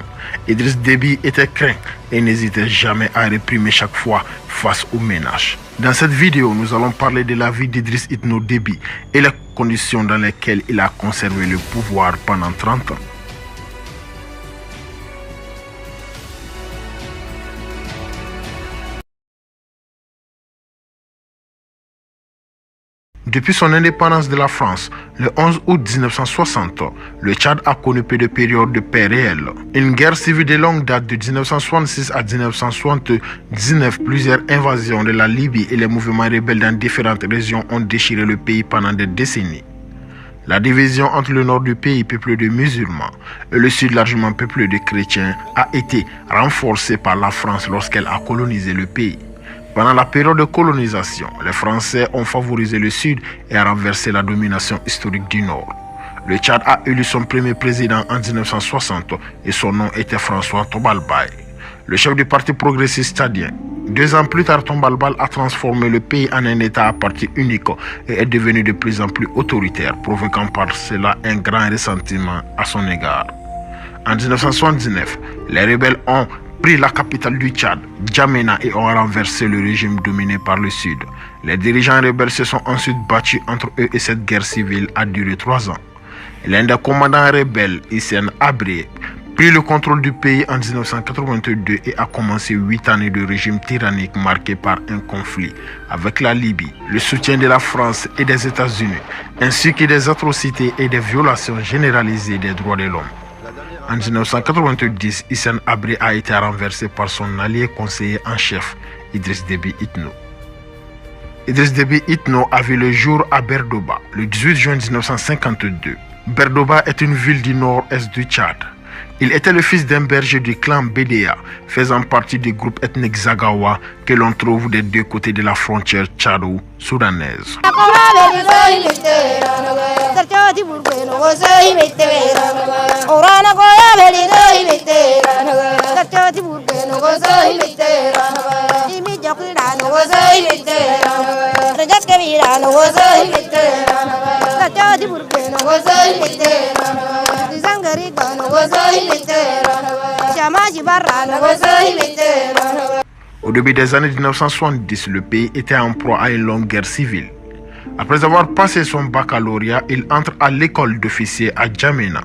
Idriss Déby était craint et n'hésitait jamais à réprimer chaque fois face aux menaces. Dans cette vidéo, nous allons parler de la vie d'Idriss Itno Déby et les conditions dans lesquelles il a conservé le pouvoir pendant 30 ans. Depuis son indépendance de la France, le 11 août 1960, le Tchad a connu peu de périodes de paix réelle. Une guerre civile de longue date de 1966 à 1979, plusieurs invasions de la Libye et les mouvements rebelles dans différentes régions ont déchiré le pays pendant des décennies. La division entre le nord du pays peuplé de musulmans et le sud largement peuplé de chrétiens a été renforcée par la France lorsqu'elle a colonisé le pays. Pendant la période de colonisation, les Français ont favorisé le sud et ont renversé la domination historique du nord. Le Tchad a élu son premier président en 1960 et son nom était François Tombalbaye, le chef du parti progressiste tchadien. 2 ans plus tard, Tombalbaye a transformé le pays en un État à parti unique et est devenu de plus en plus autoritaire, provoquant par cela un grand ressentiment à son égard. En 1979, les rebelles ont pris la capitale du Tchad, N'Djamena, et ont renversé le régime dominé par le Sud. Les dirigeants rebelles se sont ensuite battus entre eux et cette guerre civile a duré 3 ans. L'un des commandants rebelles, Hissène Habré, prit le contrôle du pays en 1982 et a commencé 8 années de régime tyrannique marqué par un conflit avec la Libye, le soutien de la France et des États-Unis, ainsi que des atrocités et des violations généralisées des droits de l'homme. En 1990, Hissène Habré a été renversé par son allié conseiller en chef, Idriss Déby Itno. Idriss Déby Itno a vu le jour à Berdoba, le 18 juin 1952. Berdoba est une ville du nord-est du Tchad. Il était le fils d'un berger du clan Bédéa, faisant partie du groupe ethnique Zagawa que l'on trouve des 2 côtés de la frontière tchado-soudanaise. Au début des années 1970, le pays était en proie à une longue guerre civile. Après avoir passé son baccalauréat, il entre à l'école d'officier à N'Djamena.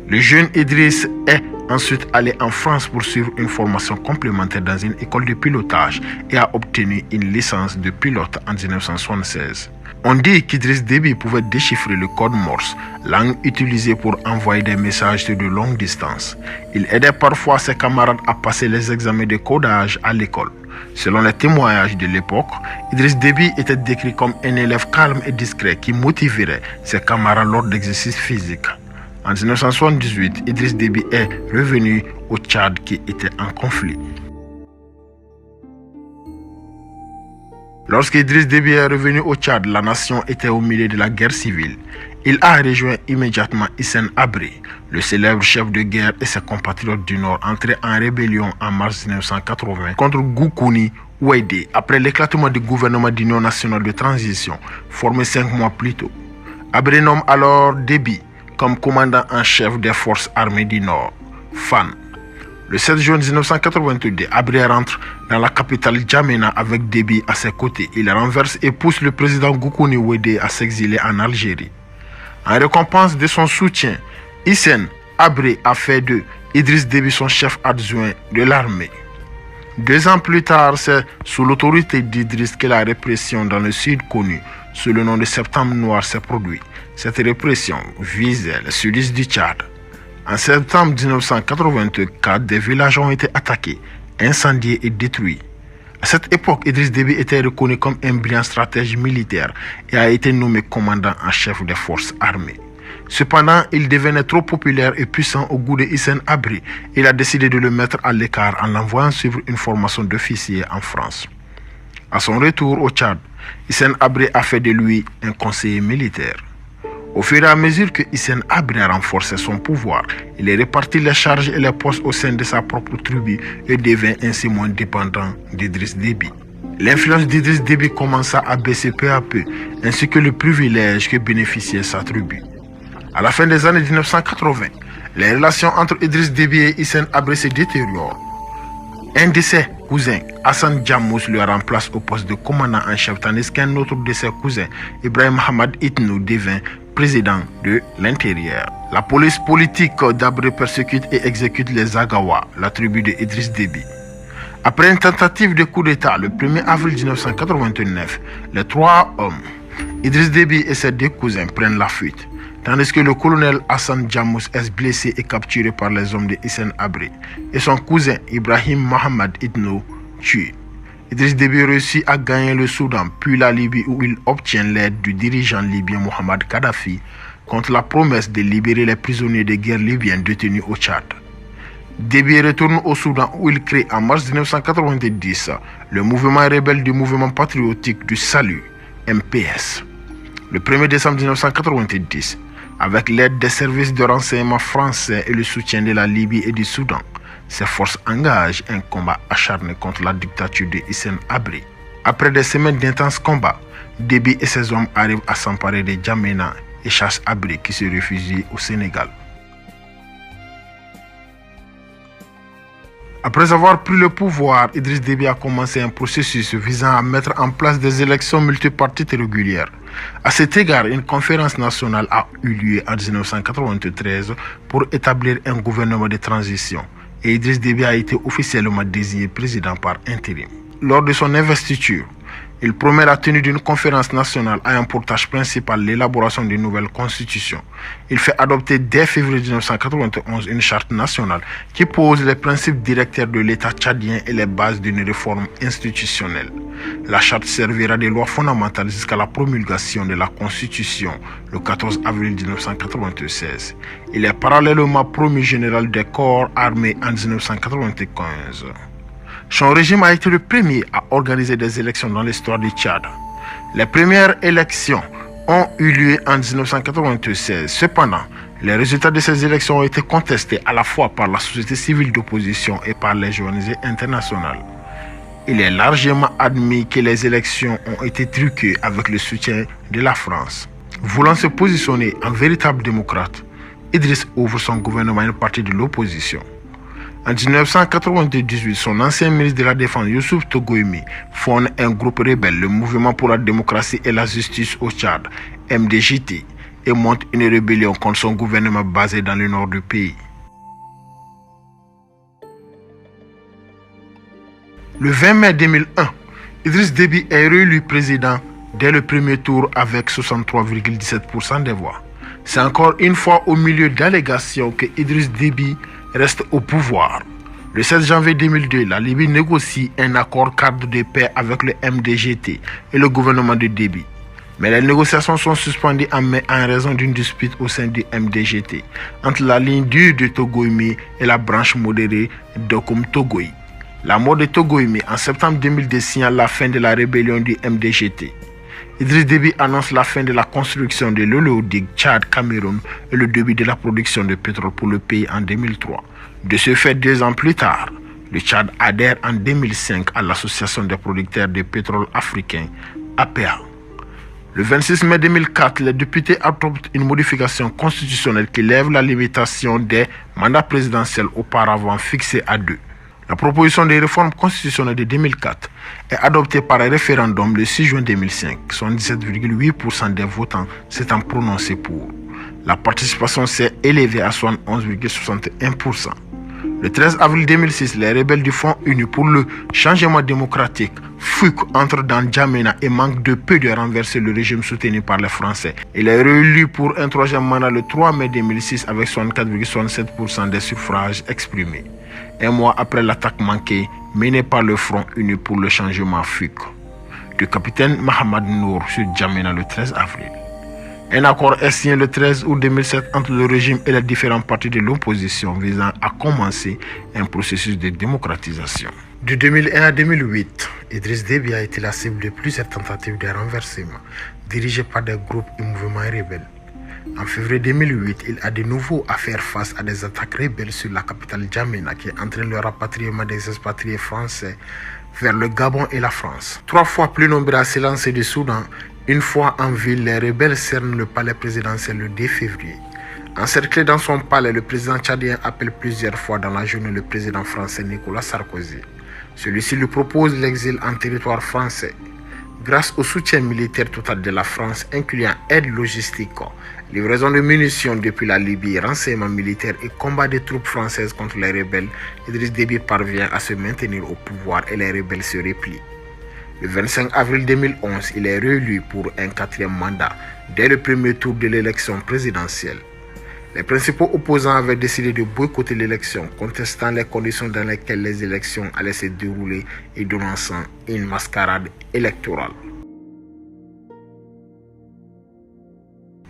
Le jeune Idriss est ensuite allé en France pour suivre une formation complémentaire dans une école de pilotage et a obtenu une licence de pilote en 1976. On dit qu'Idriss Déby pouvait déchiffrer le code Morse, langue utilisée pour envoyer des messages de longue distance. Il aidait parfois ses camarades à passer les examens de codage à l'école. Selon les témoignages de l'époque, Idriss Déby était décrit comme un élève calme et discret qui motiverait ses camarades lors d'exercices physiques. En 1978, Idriss Déby est revenu au Tchad qui était en conflit. Lorsque Idriss Déby est revenu au Tchad, la nation était au milieu de la guerre civile. Il a rejoint immédiatement Hissène Habré, le célèbre chef de guerre, et ses compatriotes du Nord entrés en rébellion en mars 1980 contre Goukouni Ouédé après l'éclatement du gouvernement d'union nationale de transition formé 5 mois plus tôt. Habré nomme alors Déby comme commandant en chef des forces armées du Nord, FAN. Le 7 juin 1982, Habré rentre dans la capitale N'Djamena avec Déby à ses côtés. Il renverse et pousse le président Goukouni Ouédé à s'exiler en Algérie. En récompense de son soutien, Hissène Habré a fait de Idriss Déby son chef adjoint de l'armée. 2 ans plus tard, c'est sous l'autorité d'Idriss que la répression dans le sud connue sous le nom de Septembre Noir s'est produite. Cette répression visait le sud-est du Tchad. En septembre 1984, des villages ont été attaqués, incendiés et détruits. À cette époque, Idriss Déby était reconnu comme un brillant stratège militaire et a été nommé commandant en chef des forces armées. Cependant, il devenait trop populaire et puissant au goût de Hissène Habré. Il a décidé de le mettre à l'écart en l'envoyant suivre une formation d'officier en France. À son retour au Tchad, Hissène Habré a fait de lui un conseiller militaire. Au fur et à mesure que Hissène Habré a renforcé son pouvoir, il a réparti les charges et les postes au sein de sa propre tribu et devint ainsi moins dépendant d'Idriss Déby. L'influence d'Idriss Déby commença à baisser peu à peu, ainsi que le privilège que bénéficiait sa tribu. À la fin des années 1980, les relations entre Idriss Déby et Hissène Habré se détériorent. Un de ses cousins, Hassan Djammous, le remplace au poste de commandant en chef, tandis qu'un autre de ses cousins, Ibrahim Mohamed Itno, devint président de l'Intérieur. La police politique d'Habré persécute et exécute les Zagawa, la tribu de Idriss Déby. Après une tentative de coup d'État le 1er avril 1989, les 3 hommes, Idriss Déby et ses 2 cousins, prennent la fuite, tandis que le colonel Hassan Djammous est blessé et capturé par les hommes de Hissène Habré et son cousin Ibrahim Mohamed Itno tué. Idriss Déby réussit à gagner le Soudan puis la Libye où il obtient l'aide du dirigeant libyen Mohamed Kadhafi contre la promesse de libérer les prisonniers de guerre libyens détenus au Tchad. Déby retourne au Soudan où il crée en mars 1990 le mouvement rebelle du mouvement patriotique du salut, MPS. Le 1er décembre 1990, avec l'aide des services de renseignement français et le soutien de la Libye et du Soudan, ces forces engagent un combat acharné contre la dictature de Hissène Habré. Après des semaines d'intenses combats, Déby et ses hommes arrivent à s'emparer de N'Djamena et chassent Habré qui se réfugie au Sénégal. Après avoir pris le pouvoir, Idriss Déby a commencé un processus visant à mettre en place des élections multipartites régulières. À cet égard, une conférence nationale a eu lieu en 1993 pour établir un gouvernement de transition et Idriss Déby a été officiellement désigné président par intérim. Lors de son investiture, il promet la tenue d'une conférence nationale ayant pour tâche principale l'élaboration d'une nouvelle constitution. Il fait adopter dès février 1991 une charte nationale qui pose les principes directeurs de l'État tchadien et les bases d'une réforme institutionnelle. La charte servira de loi fondamentale jusqu'à la promulgation de la constitution le 14 avril 1996. Il est parallèlement promu général des corps armés en 1995. Son régime a été le premier à organiser des élections dans l'histoire du Tchad. Les premières élections ont eu lieu en 1996. Cependant, les résultats de ces élections ont été contestés à la fois par la société civile d'opposition et par les ONG internationales. Il est largement admis que les élections ont été truquées avec le soutien de la France. Voulant se positionner en véritable démocrate, Idriss ouvre son gouvernement à une partie de l'opposition. En 1998, son ancien ministre de la Défense, Youssouf Togoïmi, fonde un groupe rebelle, le Mouvement pour la démocratie et la justice au Tchad, MDJT, et monte une rébellion contre son gouvernement basé dans le nord du pays. Le 20 mai 2001, Idriss Déby est réélu président dès le premier tour avec 63,17% des voix. C'est encore une fois au milieu d'allégations que Idriss Déby reste au pouvoir. Le 16 janvier 2002, la Libye négocie un accord cadre de paix avec le MDJT et le gouvernement de Déby. Mais les négociations sont suspendues en mai en raison d'une dispute au sein du MDJT entre la ligne dure de Togoïmi et la branche modérée d'Okoum Togoï. La mort de Togoïmi en septembre 2002 signale la fin de la rébellion du MDJT. Idriss Déby annonce la fin de la construction de l'oléoduc Tchad-Cameroun et le début de la production de pétrole pour le pays en 2003. De ce fait, 2 ans plus tard, le Tchad adhère en 2005 à l'Association des producteurs de pétrole africains, APA. Le 26 mai 2004, les députés adoptent une modification constitutionnelle qui lève la limitation des mandats présidentiels auparavant fixés à 2. La proposition de réforme constitutionnelle de 2004 est adoptée par un référendum le 6 juin 2005. 77,8% des votants s'étant prononcés pour. La participation s'est élevée à 71,61%. Le 13 avril 2006, les rebelles du Front Uni pour le changement démocratique, FUC, entrent dans N'Djamena et manquent de peu de renverser le régime soutenu par les Français. Il est réélu pour un 3e mandat le 3 mai 2006 avec 64,67% des suffrages exprimés. Un mois après l'attaque manquée menée par le Front Uni pour le changement FUC du capitaine Mahamad Nour sur N'Djamena le 13 avril. Un accord est signé le 13 août 2007 entre le régime et les différents partis de l'opposition visant à commencer un processus de démocratisation. De 2001 à 2008, Idriss Déby a été la cible de plusieurs tentatives de renversement dirigées par des groupes et mouvements rebelles. En février 2008, il a de nouveau à faire face à des attaques rebelles sur la capitale N'Djamena qui entraînent le rapatriement des expatriés français vers le Gabon et la France. 3 fois plus nombreux à s'élancer du Soudan, une fois en ville, les rebelles cernent le palais présidentiel le 2 février. Encerclé dans son palais, le président tchadien appelle plusieurs fois dans la journée le président français Nicolas Sarkozy. Celui-ci lui propose l'exil en territoire français. Grâce au soutien militaire total de la France, incluant aide logistique, livraison de munitions depuis la Libye, renseignements militaires et combat des troupes françaises contre les rebelles, Idriss Déby parvient à se maintenir au pouvoir et les rebelles se replient. Le 25 avril 2011, il est réélu pour un 4e mandat dès le premier tour de l'élection présidentielle. Les principaux opposants avaient décidé de boycotter l'élection, contestant les conditions dans lesquelles les élections allaient se dérouler et dénonçant une mascarade électorale.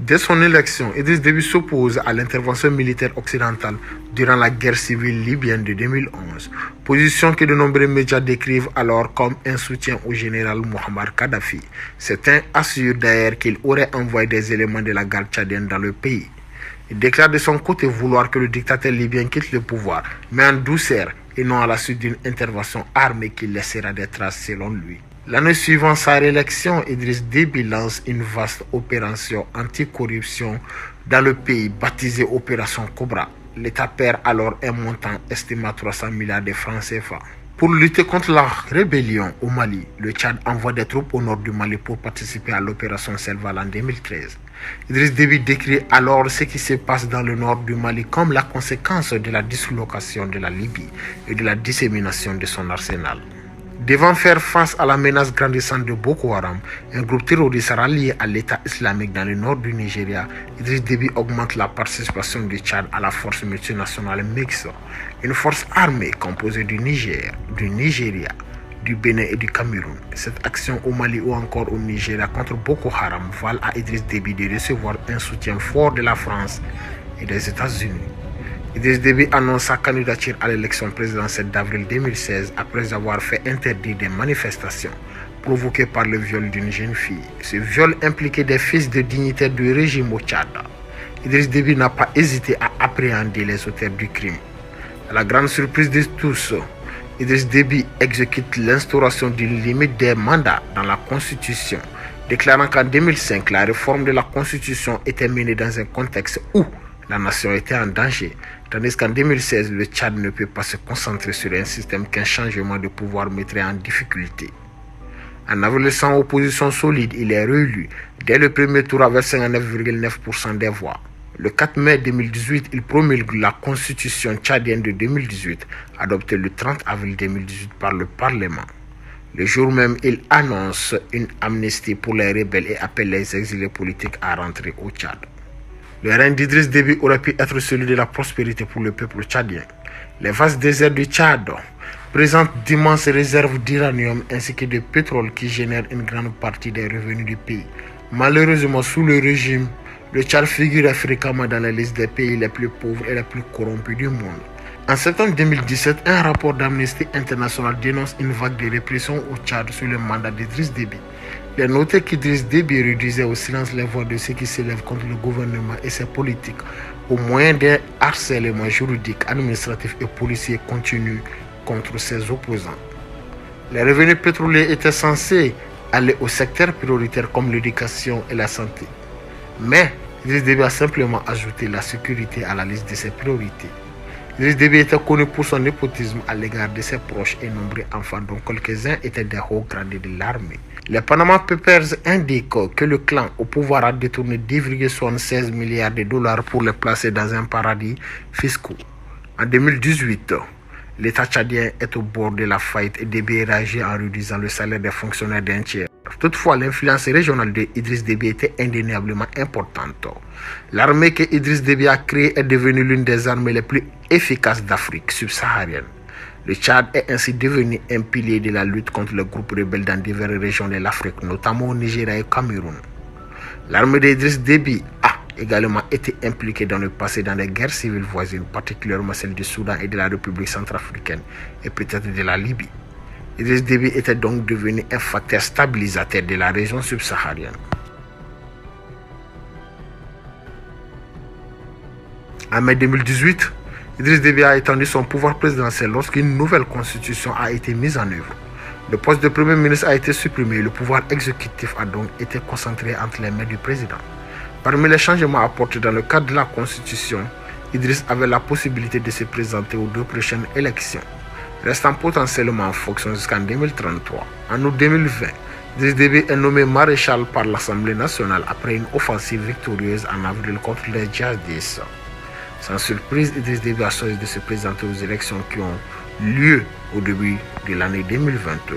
Dès son élection, Idriss Déby s'oppose à l'intervention militaire occidentale durant la guerre civile libyenne de 2011, position que de nombreux médias décrivent alors comme un soutien au général Mohamed Kadhafi. Certains assurent d'ailleurs qu'il aurait envoyé des éléments de la garde tchadienne dans le pays. Il déclare de son côté vouloir que le dictateur libyen quitte le pouvoir, mais en douceur et non à la suite d'une intervention armée qui laissera des traces selon lui. L'année suivant sa réélection, Idriss Déby lance une vaste opération anticorruption dans le pays baptisée Opération Cobra. L'État perd alors un montant estimé à 300 milliards de francs CFA. Pour lutter contre la rébellion au Mali, le Tchad envoie des troupes au nord du Mali pour participer à l'opération Serval en 2013. Idriss Déby décrit alors ce qui se passe dans le nord du Mali comme la conséquence de la dislocation de la Libye et de la dissémination de son arsenal. Devant faire face à la menace grandissante de Boko Haram, un groupe terroriste rallié à l'État islamique dans le nord du Nigeria, Idriss Déby augmente la participation du Tchad à la force multinationale mixte, une force armée composée du Niger, du Nigeria, du Bénin et du Cameroun. Cette action au Mali ou encore au Nigeria contre Boko Haram valent à Idriss Déby de recevoir un soutien fort de la France et des États-Unis. Idriss Déby annonce sa candidature à l'élection présidentielle d'avril 2016 après avoir fait interdire des manifestations provoquées par le viol d'une jeune fille. Ce viol impliquait des fils de dignitaires du régime au Tchad. Idriss Déby n'a pas hésité à appréhender les auteurs du crime. À la grande surprise de tous, Idriss Déby exécute l'instauration d'une limite des mandats dans la Constitution, déclarant qu'en 2005, la réforme de la Constitution était menée dans un contexte où la nation était en danger, tandis qu'en 2016, le Tchad ne peut pas se concentrer sur un système qu'un changement de pouvoir mettrait en difficulté. En avril, sans opposition solide, il est réélu dès le premier tour avec 59,9% des voix. Le 4 mai 2018, il promulgue la constitution tchadienne de 2018, adoptée le 30 avril 2018 par le Parlement. Le jour même, il annonce une amnistie pour les rebelles et appelle les exilés politiques à rentrer au Tchad. Le règne d'Idriss Déby aurait pu être celui de la prospérité pour le peuple tchadien. Les vastes déserts du Tchad présentent d'immenses réserves d'uranium ainsi que de pétrole qui génèrent une grande partie des revenus du pays. Malheureusement, sous le régime, le Tchad figurait fréquemment dans la liste des pays les plus pauvres et les plus corrompus du monde. En septembre 2017, un rapport d'Amnesty International dénonce une vague de répression au Tchad sous le mandat d'Idriss Déby. Il est noté qu'Idriss Déby réduisait au silence les voix de ceux qui s'élèvent contre le gouvernement et ses politiques au moyen d'un harcèlement juridique, administratif et policier continu contre ses opposants. Les revenus pétroliers étaient censés aller aux secteurs prioritaires comme l'éducation et la santé. Mais Idriss Déby a simplement ajouté la sécurité à la liste de ses priorités. Idriss Déby était connu pour son népotisme à l'égard de ses proches et nombreux enfants, dont quelques-uns étaient des hauts gradés de l'armée. Les Panama Papers indiquent que le clan au pouvoir a détourné 10,76 milliards de dollars pour les placer dans un paradis fiscal. En 2018, l'État tchadien est au bord de la faillite et Déby réagit en réduisant le salaire des fonctionnaires d'un tiers. Toutefois, l'influence régionale d'Idriss Déby était indéniablement importante. L'armée que Idriss Déby a créée est devenue l'une des armées les plus efficaces d'Afrique subsaharienne. Le Tchad est ainsi devenu un pilier de la lutte contre les groupes rebelles dans diverses régions de l'Afrique, notamment au Nigeria et au Cameroun. L'armée d'Idriss Déby a également été impliquée dans le passé dans des guerres civiles voisines, particulièrement celles du Soudan et de la République centrafricaine, et peut-être de la Libye. Idriss Déby était donc devenu un facteur stabilisateur de la région subsaharienne. En mai 2018, Idriss Déby a étendu son pouvoir présidentiel lorsqu'une nouvelle constitution a été mise en œuvre. Le poste de premier ministre a été supprimé et le pouvoir exécutif a donc été concentré entre les mains du président. Parmi les changements apportés dans le cadre de la constitution, Idriss avait la possibilité de se présenter aux 2 prochaines élections, restant potentiellement en fonction jusqu'en 2033. En août 2020, Idriss Déby est nommé maréchal par l'Assemblée nationale après une offensive victorieuse en avril contre les djihadistes. Sans surprise, Idriss Déby a choisi de se présenter aux élections qui ont lieu au début de l'année 2021.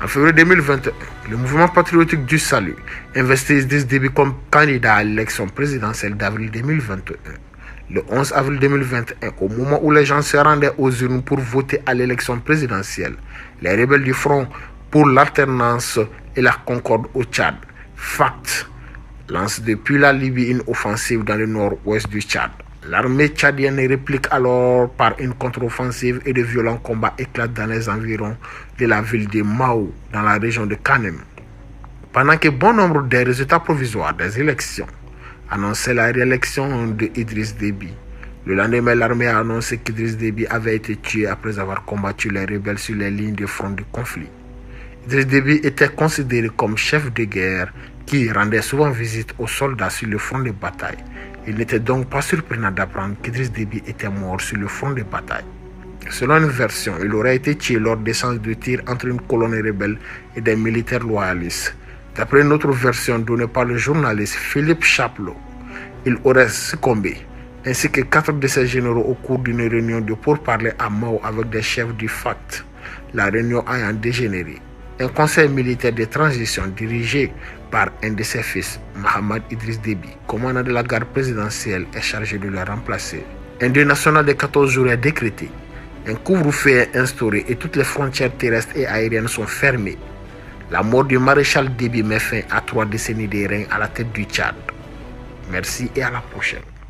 En février 2021, le mouvement patriotique du salut investit Idriss Déby comme candidat à l'élection présidentielle d'avril 2021. Le 11 avril 2021, au moment où les gens se rendaient aux urnes pour voter à l'élection présidentielle, les rebelles du Front pour l'alternance et la concorde au Tchad, FACT, lance depuis la Libye une offensive dans le nord-ouest du Tchad. L'armée tchadienne réplique alors par une contre-offensive et de violents combats éclatent dans les environs de la ville de Mao, dans la région de Kanem. Pendant que bon nombre des résultats provisoires des élections annonçaient la réélection de Idriss Déby, le lendemain, l'armée a annoncé qu'Idriss Déby avait été tué après avoir combattu les rebelles sur les lignes de front du conflit. Idriss Déby était considéré comme chef de guerre qui rendait souvent visite aux soldats sur le front de bataille. Il n'était donc pas surprenant d'apprendre qu'Idriss Déby était mort sur le front de bataille. Selon une version, il aurait été tué lors d'échanges de tirs entre une colonne rebelle et des militaires loyalistes. D'après une autre version donnée par le journaliste Philippe Chaplot, il aurait succombé, ainsi que 4 de ses généraux au cours d'une réunion de pourparlers à Mao avec des chefs du FACT, la réunion ayant dégénéré. Un conseil militaire de transition dirigé par un de ses fils, Mohamed Idriss Déby, commandant de la garde présidentielle, est chargé de le remplacer. Un deuil national de 14 jours est décrété. Un couvre-feu est instauré et toutes les frontières terrestres et aériennes sont fermées. La mort du maréchal Déby met fin à 3 décennies de règne à la tête du Tchad. Merci et à la prochaine.